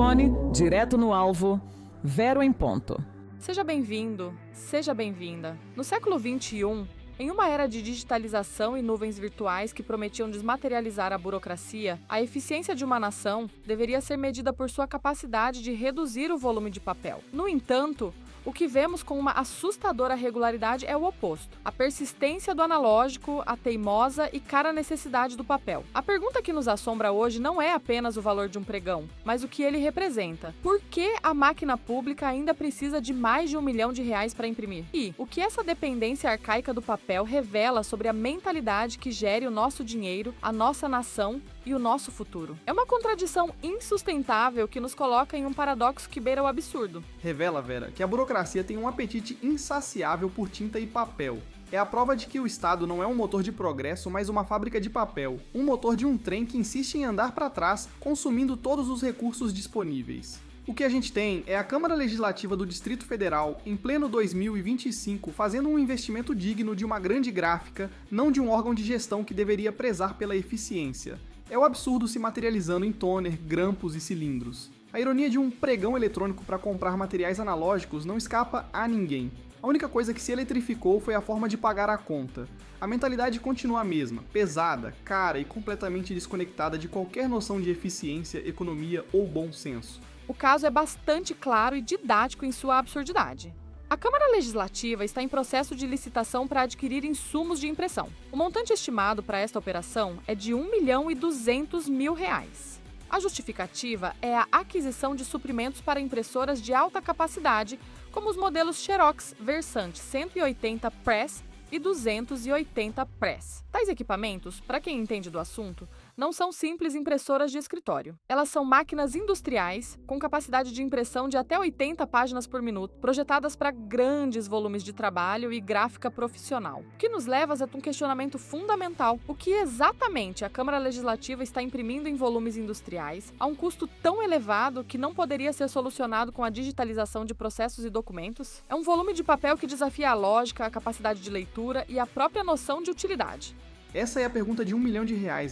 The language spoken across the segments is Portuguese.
microfone, direto no alvo, Vero em ponto. Seja bem-vindo, seja bem-vinda. No século XXI, em uma era de digitalização e nuvens virtuais que prometiam desmaterializar a burocracia, a eficiência de uma nação deveria ser medida por sua capacidade de reduzir o volume de papel. No entanto, o que vemos com uma assustadora regularidade é o oposto. A persistência do analógico, a teimosa e cara necessidade do papel. A pergunta que nos assombra hoje não é apenas o valor de um pregão, mas o que ele representa. Por que a máquina pública ainda precisa de mais de R$1 milhão para imprimir? E o que essa dependência arcaica do papel revela sobre a mentalidade que gere o nosso dinheiro, a nossa nação e o nosso futuro? É uma contradição insustentável que nos coloca em um paradoxo que beira o absurdo. Revela, Vera, que a burocracia tem um apetite insaciável por tinta e papel. É a prova de que o Estado não é um motor de progresso, mas uma fábrica de papel. Um motor de um trem que insiste em andar para trás, consumindo todos os recursos disponíveis. O que a gente tem é a Câmara Legislativa do Distrito Federal, em pleno 2025, fazendo um investimento digno de uma grande gráfica, não de um órgão de gestão que deveria prezar pela eficiência. É o absurdo se materializando em toner, grampos e cilindros. A ironia de um pregão eletrônico para comprar materiais analógicos não escapa a ninguém. A única coisa que se eletrificou foi a forma de pagar a conta. A mentalidade continua a mesma, pesada, cara e completamente desconectada de qualquer noção de eficiência, economia ou bom senso. O caso é bastante claro e didático em sua absurdidade. A Câmara Legislativa está em processo de licitação para adquirir insumos de impressão. O montante estimado para esta operação é de R$1.200.000. A justificativa é a aquisição de suprimentos para impressoras de alta capacidade, como os modelos Xerox Versante 180 Press e 280 Press. Tais equipamentos, para quem entende do assunto, não são simples impressoras de escritório. Elas são máquinas industriais com capacidade de impressão de até 80 páginas por minuto, projetadas para grandes volumes de trabalho e gráfica profissional. O que nos leva a um questionamento fundamental: o que exatamente a Câmara Legislativa está imprimindo em volumes industriais a um custo tão elevado que não poderia ser solucionado com a digitalização de processos e documentos? É um volume de papel que desafia a lógica, a capacidade de leitura e a própria noção de utilidade. Essa é a pergunta de R$1 milhão,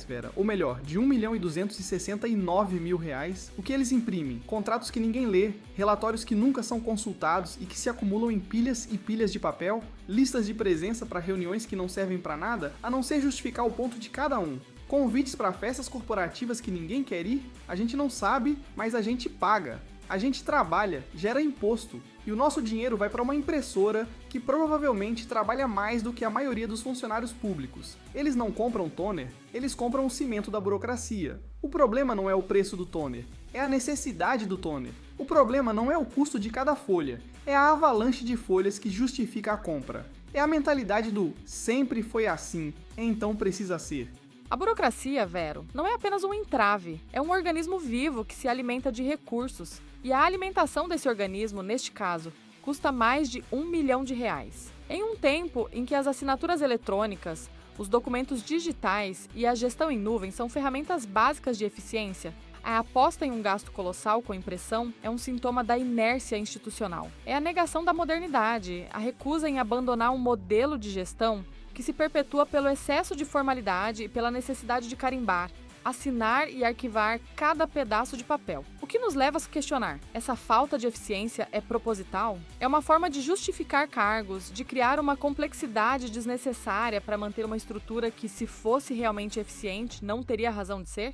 Vera. Ou melhor, de R$1.269.000. O que eles imprimem? Contratos que ninguém lê, relatórios que nunca são consultados e que se acumulam em pilhas e pilhas de papel, listas de presença para reuniões que não servem para nada, a não ser justificar o ponto de cada um. Convites para festas corporativas que ninguém quer ir? A gente não sabe, mas a gente paga. A gente trabalha, gera imposto, e o nosso dinheiro vai para uma impressora que provavelmente trabalha mais do que a maioria dos funcionários públicos. Eles não compram toner, eles compram o cimento da burocracia. O problema não é o preço do toner, é a necessidade do toner. O problema não é o custo de cada folha, é a avalanche de folhas que justifica a compra. É a mentalidade do sempre foi assim, então precisa ser. A burocracia, Vero, não é apenas um entrave, é um organismo vivo que se alimenta de recursos. E a alimentação desse organismo, neste caso, custa mais de R$1 milhão. Em um tempo em que as assinaturas eletrônicas, os documentos digitais e a gestão em nuvem são ferramentas básicas de eficiência, a aposta em um gasto colossal com impressão é um sintoma da inércia institucional. É a negação da modernidade, a recusa em abandonar um modelo de gestão que se perpetua pelo excesso de formalidade e pela necessidade de carimbar, assinar e arquivar cada pedaço de papel. O que nos leva a se questionar: essa falta de eficiência é proposital? É uma forma de justificar cargos, de criar uma complexidade desnecessária para manter uma estrutura que, se fosse realmente eficiente, não teria razão de ser?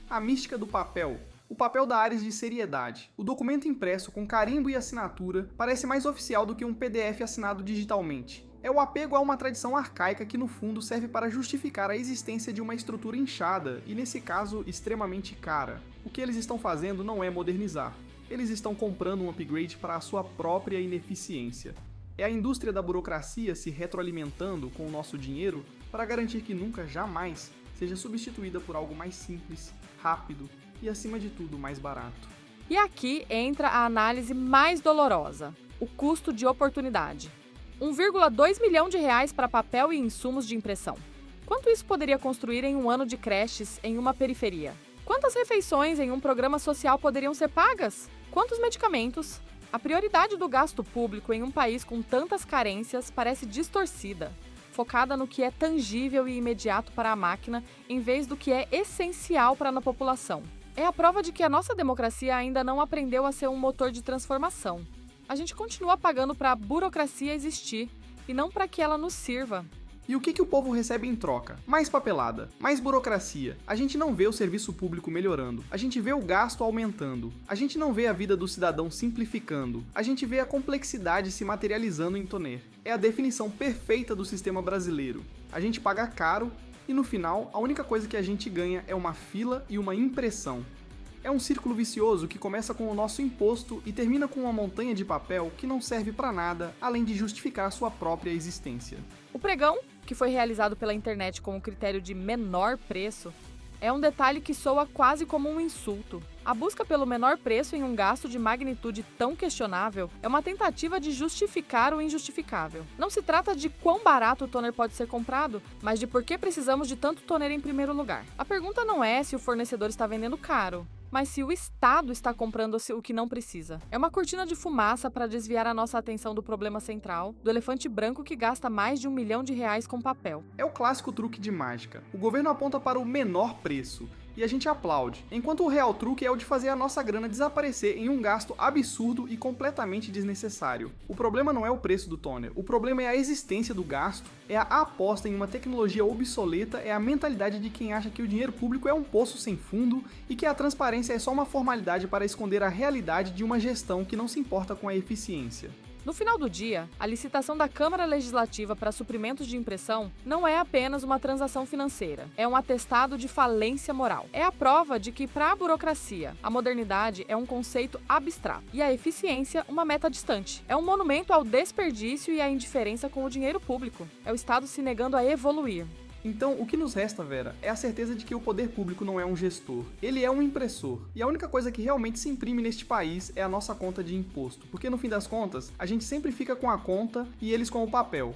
A mística do papel. O papel dá áreas de seriedade. O documento impresso com carimbo e assinatura parece mais oficial do que um PDF assinado digitalmente. É o apego a uma tradição arcaica que, no fundo, serve para justificar a existência de uma estrutura inchada e, nesse caso, extremamente cara. O que eles estão fazendo não é modernizar. Eles estão comprando um upgrade para a sua própria ineficiência. É a indústria da burocracia se retroalimentando com o nosso dinheiro para garantir que nunca, jamais, seja substituída por algo mais simples, rápido e, acima de tudo, mais barato. E aqui entra a análise mais dolorosa: o custo de oportunidade. R$1,2 milhão para papel e insumos de impressão. Quanto isso poderia construir em um ano de creches em uma periferia? Quantas refeições em um programa social poderiam ser pagas? Quantos medicamentos? A prioridade do gasto público em um país com tantas carências parece distorcida, focada no que é tangível e imediato para a máquina, em vez do que é essencial para a população. É a prova de que a nossa democracia ainda não aprendeu a ser um motor de transformação. A gente continua pagando para a burocracia existir e não para que ela nos sirva. E o que o povo recebe em troca? Mais papelada, mais burocracia. A gente não vê o serviço público melhorando. A gente vê o gasto aumentando. A gente não vê a vida do cidadão simplificando. A gente vê a complexidade se materializando em Tonner. É a definição perfeita do sistema brasileiro. A gente paga caro e no final a única coisa que a gente ganha é uma fila e uma impressão. É um círculo vicioso que começa com o nosso imposto e termina com uma montanha de papel que não serve para nada além de justificar sua própria existência. O pregão, que foi realizado pela internet com o critério de menor preço, é um detalhe que soa quase como um insulto. A busca pelo menor preço em um gasto de magnitude tão questionável é uma tentativa de justificar o injustificável. Não se trata de quão barato o toner pode ser comprado, mas de por que precisamos de tanto toner em primeiro lugar. A pergunta não é se o fornecedor está vendendo caro, mas se o Estado está comprando o que não precisa. É uma cortina de fumaça para desviar a nossa atenção do problema central, do elefante branco que gasta mais de R$1 milhão com papel. É o clássico truque de mágica. O governo aponta para o menor preço e a gente aplaude, enquanto o real truque é o de fazer a nossa grana desaparecer em um gasto absurdo e completamente desnecessário. O problema não é o preço do toner, o problema é a existência do gasto, é a aposta em uma tecnologia obsoleta, é a mentalidade de quem acha que o dinheiro público é um poço sem fundo e que a transparência é só uma formalidade para esconder a realidade de uma gestão que não se importa com a eficiência. No final do dia, a licitação da Câmara Legislativa para suprimentos de impressão não é apenas uma transação financeira, é um atestado de falência moral. É a prova de que, para a burocracia, a modernidade é um conceito abstrato e a eficiência uma meta distante. É um monumento ao desperdício e à indiferença com o dinheiro público. É o Estado se negando a evoluir. Então, o que nos resta, Vera, é a certeza de que o poder público não é um gestor, ele é um impressor. E a única coisa que realmente se imprime neste país é a nossa conta de imposto, porque no fim das contas, a gente sempre fica com a conta e eles com o papel.